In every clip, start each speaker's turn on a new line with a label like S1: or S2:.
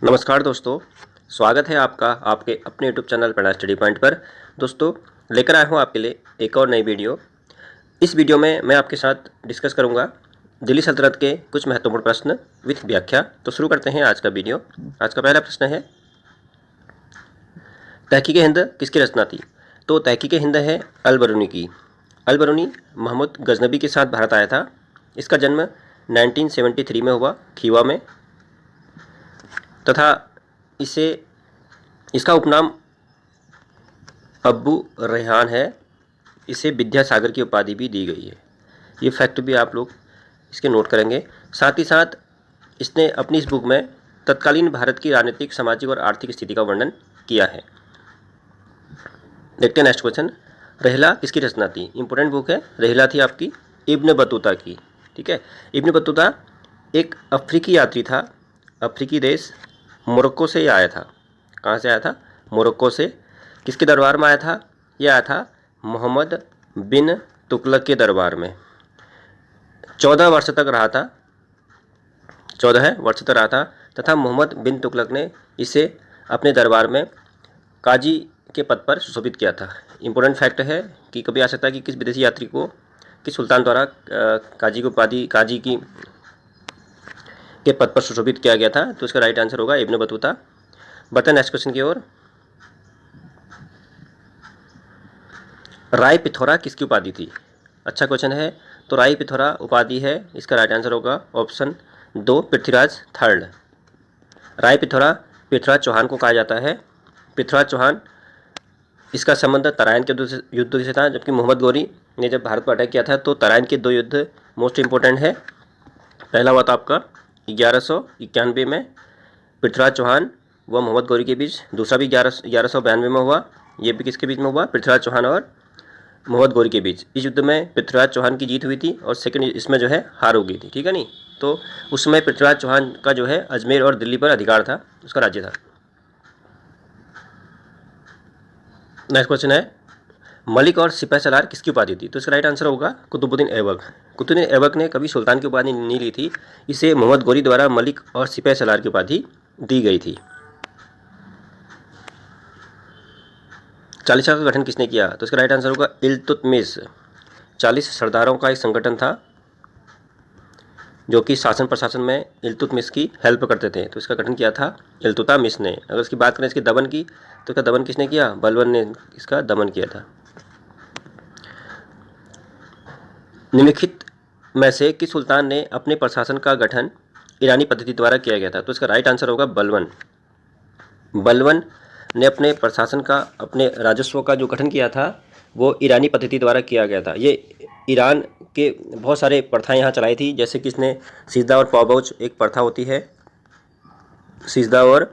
S1: नमस्कार दोस्तों, स्वागत है आपका आपके अपने यूट्यूब चैनल प्रणा स्टडी पॉइंट पर। दोस्तों, लेकर आया हूँ आपके लिए एक और नई वीडियो। इस वीडियो में मैं आपके साथ डिस्कस करूँगा दिल्ली सल्तनत के कुछ महत्वपूर्ण प्रश्न विथ व्याख्या। तो शुरू करते हैं आज का वीडियो। आज का पहला प्रश्न है, तहकीक हिंद किसकी रचना थी? तो तहकीक हिंद है अल-बरूनी की। अल-बरूनी मोहम्मद गजनबी के साथ भारत आया था। इसका जन्म 1973 में हुआ खीवा में, तथा इसका उपनाम अब्बू रेहान है। इसे विद्यासागर की उपाधि भी दी गई है। ये फैक्ट भी आप लोग इसके नोट करेंगे। साथ ही साथ इसने अपनी इस बुक में तत्कालीन भारत की राजनीतिक, सामाजिक और आर्थिक स्थिति का वर्णन किया है। देखते हैं नेक्स्ट क्वेश्चन, रहिला किसकी रचना थी? इंपॉर्टेंट बुक है। रहिला थी आपकी इब्न बतूता की। ठीक है, इब्न बतूता एक अफ्रीकी यात्री था। अफ्रीकी देश मोरक्को से ही आया था। कहाँ से आया था? मोरक्को से। किसके दरबार में आया था? यह आया था मोहम्मद बिन तुगलक के दरबार में। 14 वर्ष तक रहा था। 14 वर्ष तक रहा था तथा मोहम्मद बिन तुगलक ने इसे अपने दरबार में काजी के पद पर सुशोभित किया था। इम्पोर्टेंट फैक्ट है कि कभी आ सकता है कि किस विदेशी यात्री को किस सुल्तान द्वारा काजी की उपाधि काजी की के पद पर सुशोभित किया गया था। तो इसका राइट आंसर होगा इब्न बतूता। बढ़ते हैं नेक्स्ट क्वेश्चन की ओर। राय पिथौरा किसकी उपाधि थी? अच्छा क्वेश्चन है। तो राय पिथौरा उपाधि है, इसका राइट आंसर होगा ऑप्शन 2 पृथ्वीराज थर्ड। राय पिथौरा पृथ्वीराज चौहान को कहा जाता है। पृथ्वीराज चौहान, इसका संबंध तराइन के युद्ध से था, जबकि मोहम्मद गौरी ने जब भारत पर अटैक किया था तो तराइन के 2 युद्ध मोस्ट इंपॉर्टेंट है। पहला हुआ था आपका 1191 में पृथ्वीराज चौहान व मोहम्मद गौरी के बीच। दूसरा भी 1192 में हुआ। ये भी किसके बीच में हुआ? पृथ्वीराज चौहान और मोहम्मद गौरी के बीच। इस युद्ध में पृथ्वीराज चौहान की जीत हुई थी और सेकंड इसमें जो है हार हो गई थी। ठीक है नहीं, तो उस समय पृथ्वीराज चौहान का जो है अजमेर और दिल्ली पर अधिकार था, उसका राज्य था। नेक्स्ट क्वेश्चन है, मलिक और सिपह सलार किसकी उपाधि थी? तो इसका राइट आंसर होगा कुतुबुद्दीन ऐबक। कुतुबुद्दीन ऐबक ने कभी सुल्तान की उपाधि नहीं ली थी। इसे मोहम्मद गौरी द्वारा मलिक और सिपह सलार की उपाधि दी गई थी। चालीसा का गठन किसने किया? तो इसका राइट आंसर होगा इल्तुतमिश। 40 सरदारों का एक संगठन था जो कि शासन प्रशासन में इल्तुतमिश की हेल्प करते थे। तो इसका गठन किया था इल्तुतमिश ने। अगर इसकी बात करें इसके दमन की, तो इसका दमन किसने किया? बलबन ने इसका दमन किया था। निम्नलिखित में से किस सुल्तान ने अपने प्रशासन का गठन ईरानी पद्धति द्वारा किया गया था? तो इसका राइट आंसर होगा बलबन। बलबन ने अपने प्रशासन का, अपने राजस्व का जो गठन किया था वो ईरानी पद्धति द्वारा किया गया था। ये ईरान के बहुत सारे प्रथाएं यहाँ चलाई थी, जैसे कि इसने सिजदा और पाबोज एक प्रथा होती है, सिजदा और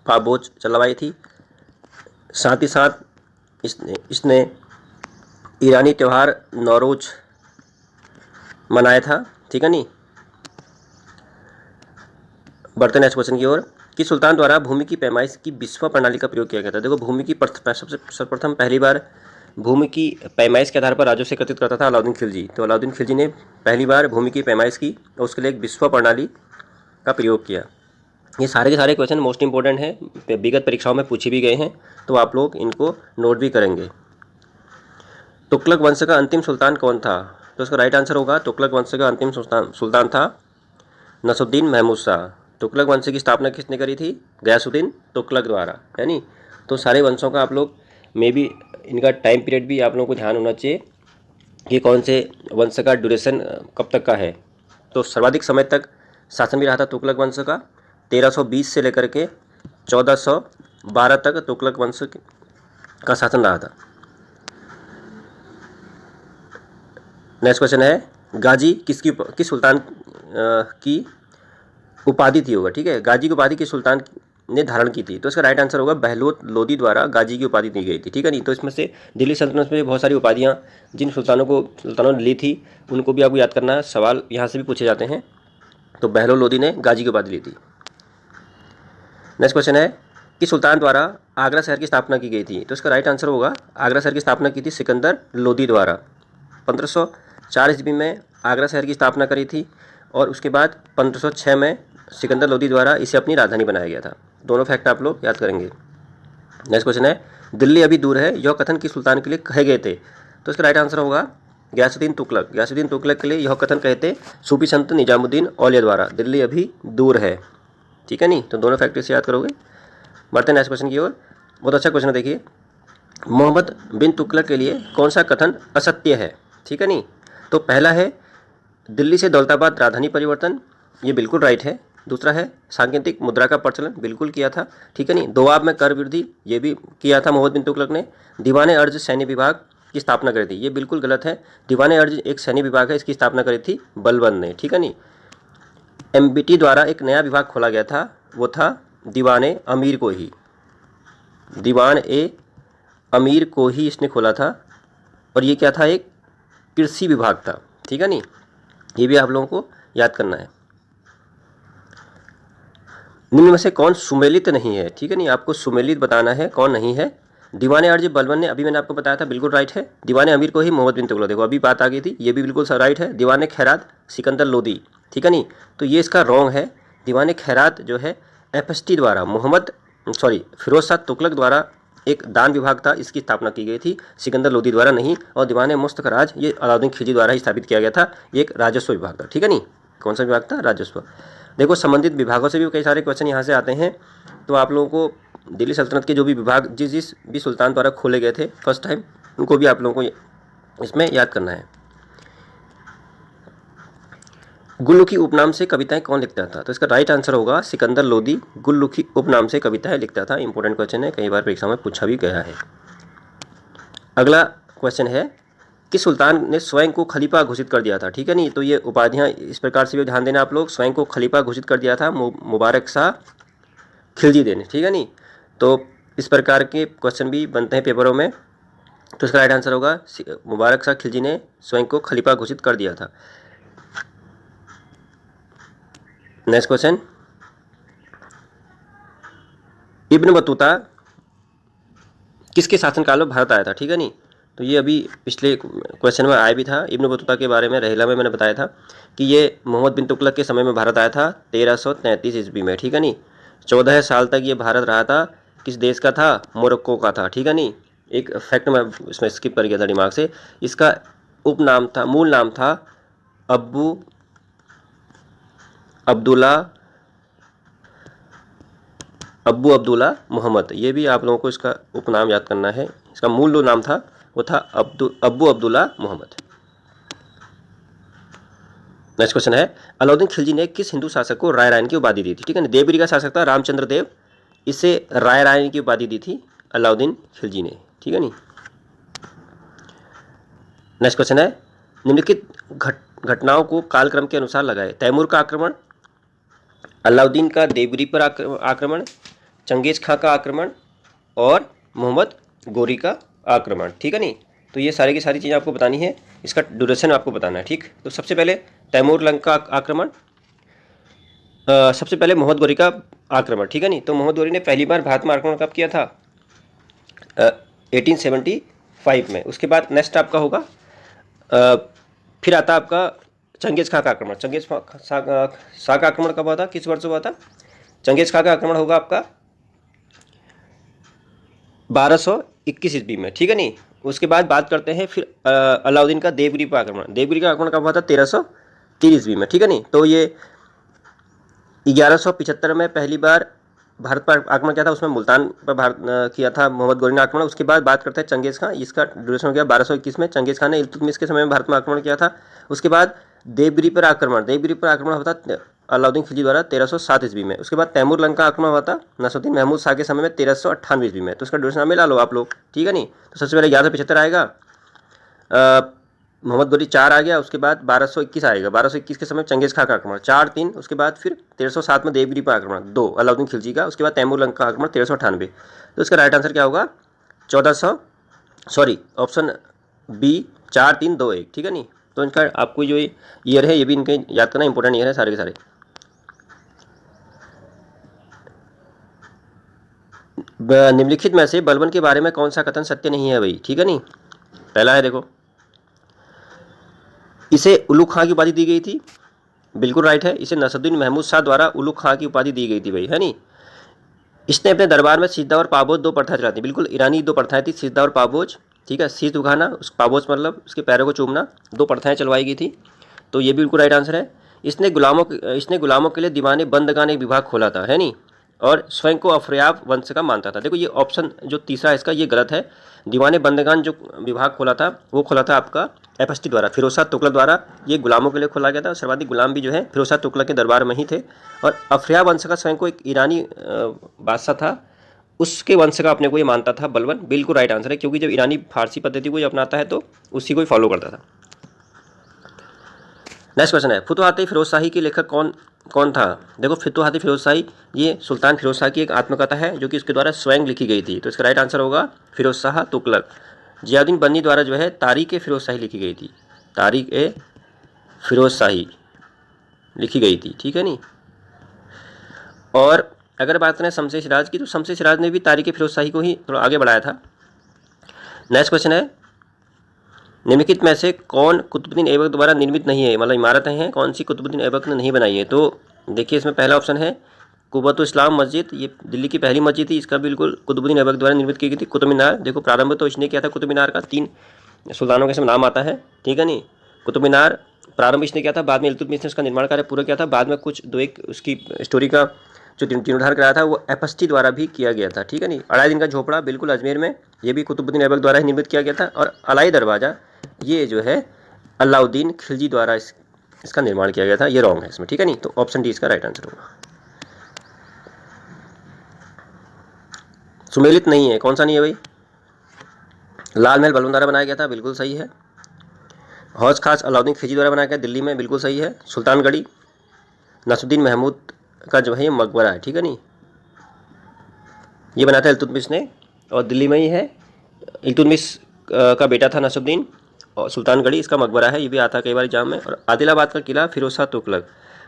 S1: पाबोज चलवाई थी। साथ ही साथ इसने ईरानी त्यौहार नौरोज मनाया था। ठीक है नहीं। बढ़ते नेक्स्ट क्वेश्चन की ओर, कि सुल्तान द्वारा भूमि की पैमाइश की बिस्वा प्रणाली का प्रयोग किया गया था? देखो, भूमि की सबसे सर्वप्रथम पहली बार भूमि की पैमाइश के आधार पर राज्यों से एकत्रित करता था अलाउद्दीन खिलजी। तो अलाउद्दीन खिलजी ने पहली बार भूमि की पैमाइश की और उसके लिए एक बिस्वा प्रणाली का प्रयोग किया। ये सारे के सारे क्वेश्चन मोस्ट इंपॉर्टेंट हैं, विगत परीक्षाओं में पूछे भी गए हैं, तो आप लोग इनको नोट भी करेंगे। तुगलक वंश का अंतिम सुल्तान कौन था? तो इसका राइट आंसर होगा तुगलक वंश का अंतिम सुल्तान था नसरुद्दीन महमूद शाह। तुगलक वंश की स्थापना किसने करी थी? गयासुद्दीन तुगलक द्वारा, है नी। तो सारे वंशों का आप लोग मे बी इनका टाइम पीरियड भी आप लोगों को ध्यान होना चाहिए कि कौन से वंश का ड्यूरेशन कब तक का है। तो सर्वाधिक समय तक शासन भी रहा था तुगलक वंश का, 1320 से लेकर के 1412 तक तुगलक वंश का शासन रहा था। नेक्स्ट क्वेश्चन है, गाजी किस सुल्तान की उपाधि थी होगा? ठीक है, गाजी की उपाधि किस सुल्तान ने धारण की थी? तो इसका राइट आंसर होगा बहलोत लोदी द्वारा गाजी की उपाधि दी गई थी। ठीक है नहीं, तो इसमें से दिल्ली सल्तनत में बहुत सारी उपाधियां जिन सुल्तानों ने ली थी उनको भी आपको याद करना है, सवाल यहाँ से भी पूछे जाते हैं। तो बहलोत लोदी ने गाजी की उपाधि ली थी। नेक्स्ट क्वेश्चन है, कि सुल्तान द्वारा आगरा शहर की स्थापना की गई थी? तो इसका राइट आंसर होगा आगरा शहर की स्थापना की थी सिकंदर लोदी द्वारा। 1504 ईस्वी में आगरा शहर की स्थापना करी थी और उसके बाद 1506 में सिकंदर लोदी द्वारा इसे अपनी राजधानी बनाया गया था। दोनों फैक्ट आप लोग याद करेंगे। नेक्स्ट क्वेश्चन है, दिल्ली अभी दूर है, यह कथन किस सुल्तान के लिए कहे गए थे? तो इसका राइट आंसर होगा गयासुद्दीन तुगलक। गयासुद्दीन तुगलक के लिए यह कथन कहे थे सूफी संत निजामुद्दीन औलिया द्वारा, दिल्ली अभी दूर है। ठीक है नहीं, तो दोनों फैक्ट से याद करोगे। बढ़ते हैं नेक्स्ट क्वेश्चन की ओर। बहुत अच्छा क्वेश्चन है, देखिए, मोहम्मद बिन तुगलक के लिए कौन सा कथन असत्य है? ठीक है नहीं, तो पहला है दिल्ली से दौलताबाद राजधानी परिवर्तन, ये बिल्कुल राइट है। दूसरा है सांकेतिक मुद्रा का प्रचलन, बिल्कुल किया था। ठीक है नहीं, दोआब में कर वृद्धि, ये भी किया था मोहम्मद बिन तुगलक ने। दीवाने अर्ज सैन्य विभाग की स्थापना करी थी, ये बिल्कुल गलत है। दीवाने अर्ज एक सैन्य विभाग है, इसकी स्थापना करी थी बलबंद ने। ठीक है नहीं, एमबीटी द्वारा एक नया विभाग खोला गया था, वो था दीवाने अमीर को ही, दीवान ए अमीर को ही इसने खोला था, और ये क्या था, एक कृषि विभाग था। ठीक है नहीं, ये भी आप लोगों को याद करना है। निम्न में से कौन सुमेलित नहीं है? ठीक है नहीं, आपको सुमेलित बताना है कौन नहीं है। दीवाने अर्ज बलबन ने, अभी मैंने आपको बताया था, बिल्कुल राइट है। दीवाने अमीर को ही मोहम्मद बिन तुगलक, देखो अभी बात आ गई थी, ये भी बिल्कुल राइट है। दीवाने खैरात सिकंदर लोदी, ठीक है नहीं, तो ये इसका रॉन्ग है। दीवाने खैरात जो है एफएसटी द्वारा फिरोज शाह तुगलक द्वारा एक दान विभाग था, इसकी स्थापना की गई थी, सिकंदर लोदी द्वारा नहीं। और दीवाने मुस्तखराज ये अलाउद्दीन खिलजी द्वारा ही स्थापित किया गया था, एक राजस्व विभाग था। ठीक है नहीं, कौन सा विभाग था? राजस्व। देखो संबंधित विभागों से भी कई सारे क्वेश्चन यहाँ से आते हैं, तो आप लोगों को दिल्ली सल्तनत के जो भी विभाग जिस भी सुल्तान द्वारा खोले गए थे फर्स्ट टाइम, उनको भी आप लोगों को इसमें याद करना है। गुल्लुखी उपनाम से कविताएं कौन लिखता था? तो इसका राइट आंसर होगा सिकंदर लोदी गुल्लुखी उपनाम से कविताएं लिखता था। इंपॉर्टेंट क्वेश्चन है, कई बार परीक्षा में पूछा भी गया है। अगला क्वेश्चन है, किस सुल्तान ने स्वयं को खलीफा घोषित कर दिया था? ठीक है नहीं, तो ये उपाधियां इस प्रकार से भी ध्यान देना आप लोग। स्वयं को खलीफा घोषित कर दिया था मुबारक शाह खिलजी ने। ठीक है नहीं, तो इस प्रकार के क्वेश्चन भी बनते हैं पेपरों में, तो इसका राइट आंसर होगा मुबारक शाह खिलजी ने स्वयं को खलीफा घोषित कर दिया था। नेक्स्ट क्वेश्चन, इब्न बतूता किसके शासनकाल में भारत आया था? ठीक है नहीं, तो ये अभी पिछले क्वेश्चन में आया भी था। इब्न बतूता के बारे में रहेला में मैंने बताया था कि ये मोहम्मद बिन तुगलक के समय में भारत आया था 1333 ईस्वी में। ठीक है नहीं, 14 साल तक ये भारत रहा था। किस देश का था? मोरक्को का था। ठीक है नहीं, एक फैक्ट मैं इसमें स्किप कर गया था दिमाग से। इसका उपनाम था, मूल नाम था अब्बू अब्दुल्ला मोहम्मद। ये भी आप लोगों को इसका उपनाम याद करना है। इसका मूल जो नाम था वो था अब्बू अब्दुल्ला मोहम्मद। नेक्स्ट क्वेश्चन है, अलाउद्दीन खिलजी ने किस हिंदू शासक को राय रायन की उपाधि दी थी? ठीक है, देवगिरी का शासक था रामचंद्र देव, इसे राय रायन की उपाधि दी थी अलाउद्दीन खिलजी ने। ठीक है नहीं। नेक्स्ट क्वेश्चन है, निम्नलिखित घटनाओं को कालक्रम के अनुसार लगाए। तैमूर का आक्रमण, अलाउद्दीन का देवगिरी पर आक्रमण, चंगेज खां का आक्रमण और मोहम्मद गोरी का आक्रमण। ठीक है नहीं, तो ये सारी की सारी चीज़ें आपको बतानी है, इसका ड्यूरेशन आपको बताना है। ठीक, तो सबसे पहले तैमूर लंग का आक्रमण, सबसे पहले मोहम्मद गोरी का आक्रमण। ठीक है नहीं, तो मोहम्मद गोरी ने पहली बार भारत में आक्रमण कब किया था? 1875 में। उसके बाद नेक्स्ट आपका होगा फिर आता आपका चंगेज खां का आक्रमण। चंगेज शाह का आक्रमण कब हुआ था? किस वर्ष हुआ था? चंगेज खां का आक्रमण होगा आपका 1221 ईस्वी में। ठीक है नहीं, उसके बाद बात करते हैं फिर अलाउद्दीन का देवगिरी पर आक्रमण। देवगिरी का आक्रमण कब हुआ था? 1330 ईस्वी में। ठीक है नहीं, तो ये 1175 में पहली बार भारत पर आक्रमण किया था, उसमें मुल्तान पर भारत किया था मोहम्मद गोरी ने आक्रमण। उसके बाद बात करते हैं चंगेज खां, इसका ड्यूरेशन हो गया 1221 में। चंगेज खां ने इल्तुतमिश के समय में भारत में आक्रमण किया था। उसके बाद देवगिरी पर आक्रमण होता अलाउद्दीन खिलजी द्वारा 1307 ईस्वी में। उसके बाद तैमूर लंग का आक्रमण हुआ था नसरुद्दीन महमूद शाह के समय में 1398 ईस्वी में। तो इसका ड्यूरेशन मिला लो आप लोग। ठीक है नहीं, तो सबसे पहले 1175 आएगा, मोहम्मद गोरी 4 आ गया, उसके बाद 1221 आएगा। 1221 के समय चंगेज खां का आक्रमण 4-3, उसके बाद फिर 1307 में देवगिरी पर आक्रमण 2 अलाउद्दीन खिलजी का, उसके बाद तैमूर लंग का आक्रमण 1398। तो इसका राइट आंसर क्या होगा? Option B 4-3-2-1। ठीक है नहीं, तो इनका आपको जो ईयर है ये भी इनके याद करना इंपॉर्टेंट ईयर है सारे के सारे। निम्नलिखित में से बलबन के बारे में कौन सा कथन सत्य नहीं है भाई? ठीक है नहीं, पहला है देखो, इसे उल्लू खां की उपाधि दी गई थी, बिल्कुल राइट है। इसे नसरुद्दीन महमूद शाह द्वारा उलुग खां की उपाधि दी गई थी भाई, है नी। इसने अपने दरबार में सिजदा और पाबोज दो प्रथा चलाई थी। बिल्कुल ईरानी दो प्रथाएं थी, सिजदा और पाबोज, ठीक है। सीज उगाना, उस पाबोज मतलब उसके पैरों को चूमना, दो प्रथाएं चलवाई गई थी। तो ये बिल्कुल राइट आंसर है। इसने गुलामों के लिए दीवाने बंदगान एक विभाग खोला था, है नी, और स्वयं को अफरियाब वंश का मानता था। देखो ये ऑप्शन जो तीसरा है इसका, ये गलत है। दीवाने बंदगान जो विभाग खोला था वो खोला था आपका एपस्टी द्वारा, फिरोज शाह तुगलक द्वारा ये गुलामों के लिए खोला गया था। सर्वाधिक गुलाम भी जो है फिरोज शाह तुगलक के दरबार में ही थे। और अफरियाब वंश का स्वयं को एक ईरानी बादशाह था, उसके वंश का अपने को ये मानता था बलबन। बिल्कुल राइट आंसर है, क्योंकि जब ईरानी फारसी पद्धति को अपनाता है तो उसी को ही फॉलो करता था। नेक्स्ट क्वेश्चन है, फुतुहात फिरोजशाही के लेखक कौन था। देखो फुतुहात फिरोजशाही ये सुल्तान फिरोज शाह की एक आत्मकथा है जो कि उसके द्वारा स्वयं लिखी गई थी। तो इसका राइट आंसर होगा फिरोज शाह तुगलक। जियाउद्दीन बन्नी द्वारा जो है तारीख ए फिरोजशाही लिखी गई थी, तारीख ए फिरोजशाही लिखी गई थी, ठीक है नी। और अगर बात करें शमशेर सिराज की, तो शमशेर सिराज ने भी तारीख ए फिरोजशाही को ही थोड़ा आगे बढ़ाया था। नेक्स्ट क्वेश्चन है, निम्नलिखित में से कौन कुतुबुद्दीन ऐबक द्वारा निर्मित नहीं है, मतलब इमारतें हैं कौन सी कुतुबुद्दीन ऐबक ने नहीं बनाई है। तो देखिए इसमें पहला ऑप्शन है कुव्वतुल इस्लाम मस्जिद, ये दिल्ली की पहली मस्जिद थी, इसका बिल्कुल कुतुबुद्दीन ऐबक द्वारा निर्मित की गई थी। कुतुब मीनार, देखो प्रारंभ तो इसने किया था कुतुब मीनार का, 3 सुल्तानों के इसमें नाम आता है, ठीक है नी। कुतुब मीनार प्रारंभ इसने किया था, बाद में इल्तुतमिश ने उसका निर्माण कार्य पूरा किया था, बाद में कुछ 2-1 उसकी स्टोरी का जो जीर्णोद्धार कराया था वो एपस्टी द्वारा भी किया गया था, ठीक है नी। 2.5 दिन का झोपड़ा बिल्कुल अजमेर में, ये भी कुतुबुद्दीन ऐबक द्वारा ही निर्मित किया गया था। और अलाई दरवाज़ा ये जो है अलाउद्दीन खिलजी द्वारा इसका निर्माण किया गया था, ये रॉन्ग है इसमें, ठीक है नी। तो ऑप्शन डी इसका राइट आंसर होगा। सुमेलित नहीं है, कौन सा नहीं है भाई। लाल महल बलबन द्वारा बनाया गया था, बिल्कुल सही है। हौज खास अलाउद्दीन खिलजी द्वारा बनाया गया दिल्ली में, बिल्कुल सही है। सुल्तानगढ़ी नसरुद्दीन महमूद का जो है ये मकबरा है, ठीक है नी, ये बनाया था इल्तुतमिश ने और दिल्ली में ही है। इल्तुतमिश का बेटा था नसरुद्दीन, और सुल्तानगढ़ी इसका मकबरा है, ये भी आता है कई बार एग्जाम में। और आदिलाबाद का किला फिरोज शाह तुगलक,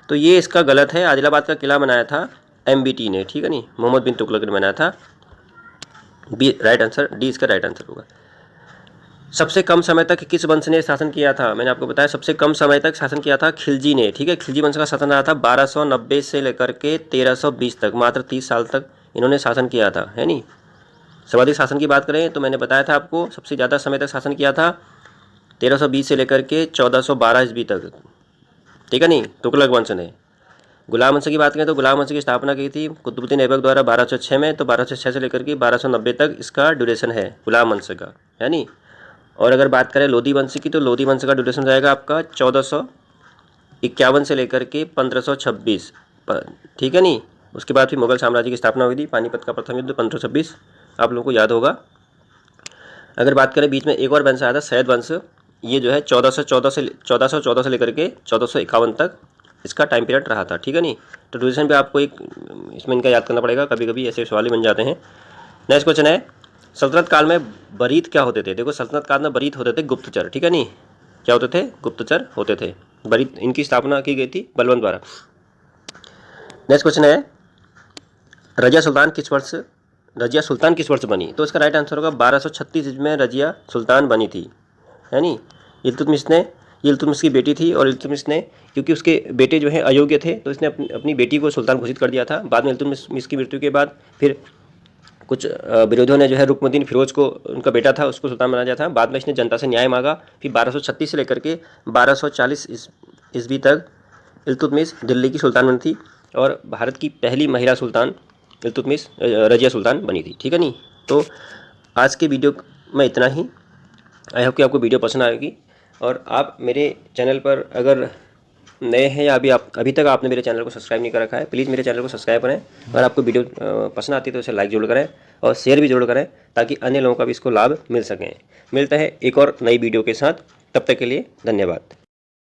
S1: तो ये इसका गलत है। आदिलाबाद का किला बनाया था MBT ने, ठीक है नी, मोहम्मद बिन तुगलक ने बनाया था। बी राइट आंसर, डी इसका राइट आंसर होगा। सबसे कम समय तक किस वंश ने शासन किया था, मैंने आपको बताया सबसे कम समय तक शासन किया था खिलजी ने, ठीक है। खिलजी वंश का शासन रहा था 1290 से लेकर के 1320 तक, मात्र 30 साल तक इन्होंने शासन किया था, है नी। सर्वाधिक शासन की बात करें तो मैंने बताया था आपको, सबसे ज़्यादा समय तक शासन किया था 1320 से लेकर के 1412 ईस्वी तक, ठीक है नी, तुगलक वंश ने। गुलाम वंश की बात करें तो गुलाम वंश की स्थापना की थी कुतुबुद्दीन ऐबक द्वारा 1206 में, तो 1206 से लेकर के 1290 तक इसका ड्यूरेशन है गुलाम वंश का, है नी। और अगर बात करें लोधी वंश की, तो लोधी वंश का ड्यूरेशन रहेगा आपका 1451 से लेकर के 1526, ठीक है नी। उसके बाद फिर मुगल साम्राज्य की स्थापना हुई थी, पानीपत का प्रथम युद्ध 1526, आप लोगों को याद होगा। अगर बात करें बीच में एक और वंश आया था सैयद वंश, ये जो है 1414 से लेकर के 1451 तक इसका टाइम पीरियड रहा था, ठीक है नी। तो ड्यूरेशन पे आपको एक इसमें इनका याद करना पड़ेगा, कभी कभी ऐसे सवाल ही बन जाते हैं। नेक्स्ट क्वेश्चन है, सल्तनत काल में बरीत क्या होते थे। देखो सल्तनत काल में बरीत होते थे गुप्तचर, ठीक है नी, क्या होते थे, गुप्तचर होते थे। बरीत इनकी स्थापना की गई थी बलबन द्वारा। नेक्स्ट क्वेश्चन है, रजिया सुल्तान किस वर्ष बनी। तो इसका राइट आंसर होगा 1236 ईस्वी में रजिया सुल्तान बनी थी, है नी। इल्तुतमिश की बेटी थी, और इल्तुतमिश ने क्योंकि उसके बेटे जो है अयोग्य थे तो इसने अपनी बेटी को सुल्तान घोषित कर दिया था। बाद में इल्तुतमिश की मृत्यु के बाद फिर कुछ विरोधियों ने जो है रुकनुद्दीन फिरोज को, उनका बेटा था, उसको सुल्तान बना दिया था। बाद में इसने जनता से न्याय मांगा। फिर 1236 से लेकर के 1240 ईस्वी तक इल्तुतमिश दिल्ली की सुल्तान बनी थी, और भारत की पहली महिला सुल्तान इल्तुतमिश रजिया सुल्तान बनी थी, ठीक है नी। तो आज के वीडियो में इतना ही। आई होप कि आपको वीडियो पसंद आएगी, और आप मेरे चैनल पर अगर नए हैं या अभी तक आपने मेरे चैनल को सब्सक्राइब नहीं कर रखा है, प्लीज़ मेरे चैनल को सब्सक्राइब करें। अगर आपको वीडियो पसंद आती है तो इसे लाइक जरूर करें और शेयर भी जरूर करें, ताकि अन्य लोगों का भी इसको लाभ मिल सकें। मिलते हैं एक और नई वीडियो के साथ, तब तक के लिए धन्यवाद।